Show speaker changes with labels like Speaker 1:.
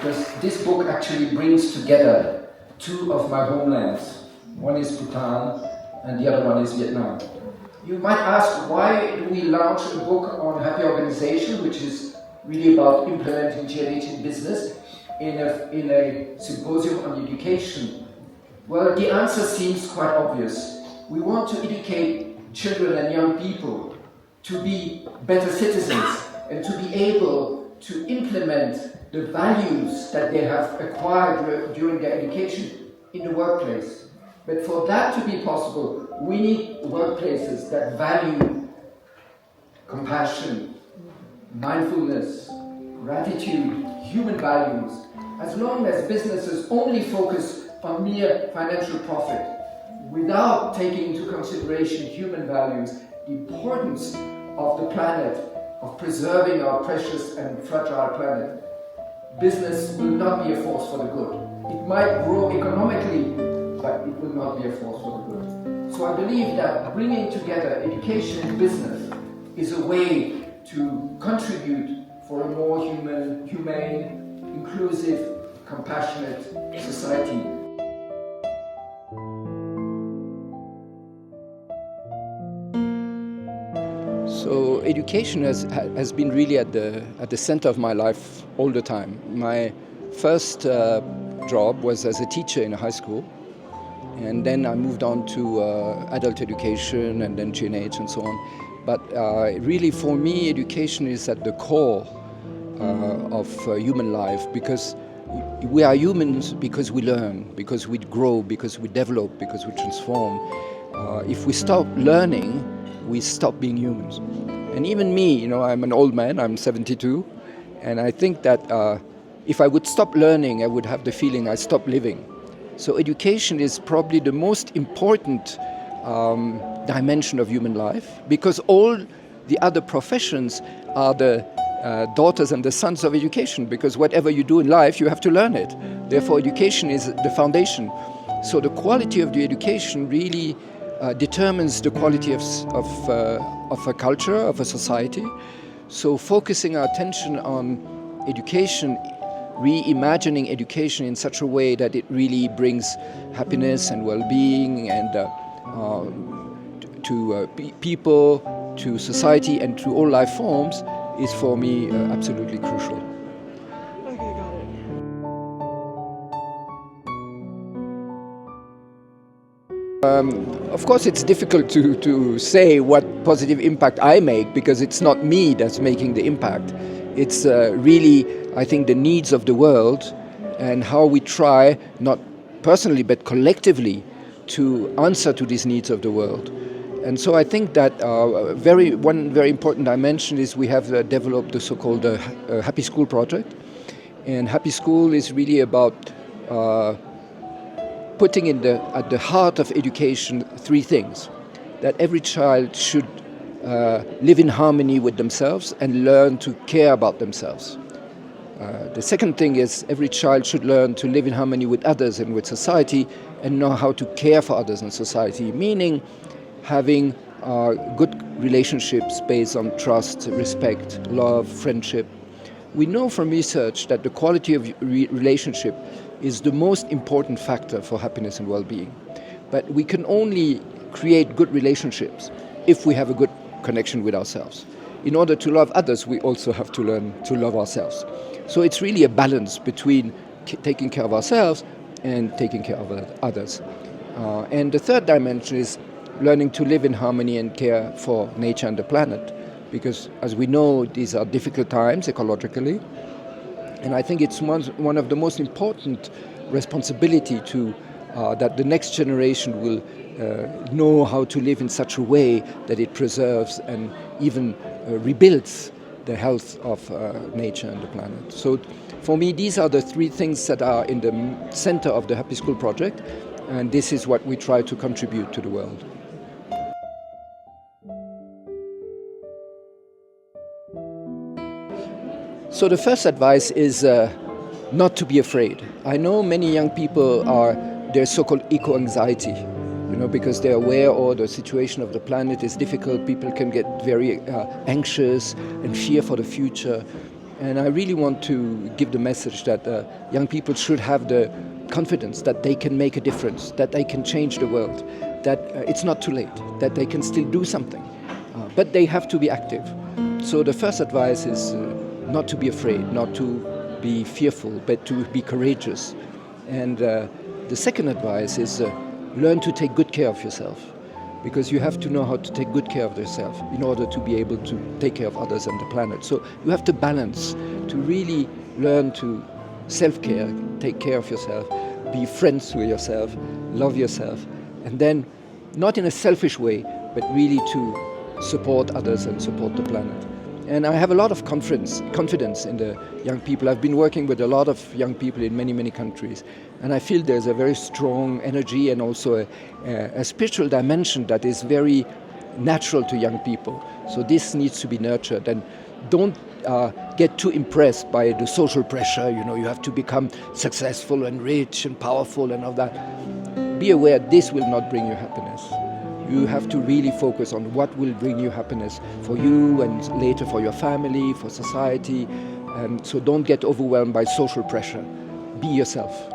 Speaker 1: because this book actually brings together two of my homelands. One is Bhutan and the other one is Vietnam. You might ask, why do we launch a book on happy organization, which is really about implementing GNH in business, in a symposium on education? Well, the answer seems quite obvious. We want to educate children and young people to be better citizens and to be able to implement the values that they have acquired during their education in the workplace. But for that to be possible, we need workplaces that value compassion, mindfulness, gratitude, human values. As long as businesses only focus on mere financial profit, without taking into consideration human values, the importance of the planet, of preserving our precious and fragile planet, business will not be a force for the good. It might grow economically, but it will not be a force for the good. So I believe that bringing together education and business is a way to contribute for a more humane, inclusive, compassionate society. So education has been really at the center of my life all the time. My first job was as a teacher in a high school, and then I moved on to adult education and then GNH and so on. But really for me, education is at the core of human life, because we are humans because we learn, because we grow, because we develop, because we transform. If we stop learning, we stop being humans. And even me, I'm an old man, I'm 72, and I think that if I would stop learning, I would have the feeling I stopped living. So education is probably the most important dimension of human life, because all the other professions are the daughters and the sons of education, because whatever you do in life, you have to learn it. Therefore, education is the foundation. So the quality of the education really determines the quality of a culture, of a society. So focusing our attention on education, reimagining education in such a way that it really brings happiness and well-being and to people, to society and to all life forms is for me absolutely crucial.
Speaker 2: Okay, got it.
Speaker 1: Of course, it's difficult to say what positive impact I make, because it's not me that's making the impact. It's really, I think, the needs of the world and how we try, not personally but collectively, to answer to these needs of the world. And so I think that one very important dimension is we have developed the so-called Happy School project. And Happy School is really about putting at the heart of education three things: that every child should live in harmony with themselves and learn to care about themselves. The second thing is every child should learn to live in harmony with others and with society and know how to care for others in society, meaning having good relationships based on trust, respect, love, friendship. We know from research that the quality of relationship is the most important factor for happiness and well-being. But we can only create good relationships if we have a good connection with ourselves. In order to love others, we also have to learn to love ourselves. So it's really a balance between taking care of ourselves and taking care of others. And the third dimension is learning to live in harmony and care for nature and the planet. Because as we know, these are difficult times ecologically. And I think it's one of the most important responsibility that the next generation will know how to live in such a way that it preserves and even rebuilds the health of nature and the planet. So for me, these are the three things that are in the center of the Happy School project, and this is what we try to contribute to the world. So the first advice is not to be afraid. I know many young people there's so-called eco-anxiety, because they're aware, the situation of the planet is difficult. People can get very anxious and fear for the future. And I really want to give the message that young people should have the confidence that they can make a difference, that they can change the world, that it's not too late, that they can still do something, but they have to be active. So the first advice is not to be afraid, not to be fearful, but to be courageous. And the second advice is learn to take good care of yourself, because you have to know how to take good care of yourself in order to be able to take care of others on the planet. So you have to balance, to really learn to self-care, take care of yourself, be friends with yourself, love yourself, and then not in a selfish way, but really to support others and support the planet. And I have a lot of confidence in the young people. I've been working with a lot of young people in many, many countries, and I feel there's a very strong energy and also a spiritual dimension that is very natural to young people. So this needs to be nurtured, and don't get too impressed by the social pressure. You know, you have to become successful and rich and powerful and all that. Be aware this will not bring you happiness. You have to really focus on what will bring you happiness for you and later for your family, for society. And so don't get overwhelmed by social pressure. Be yourself.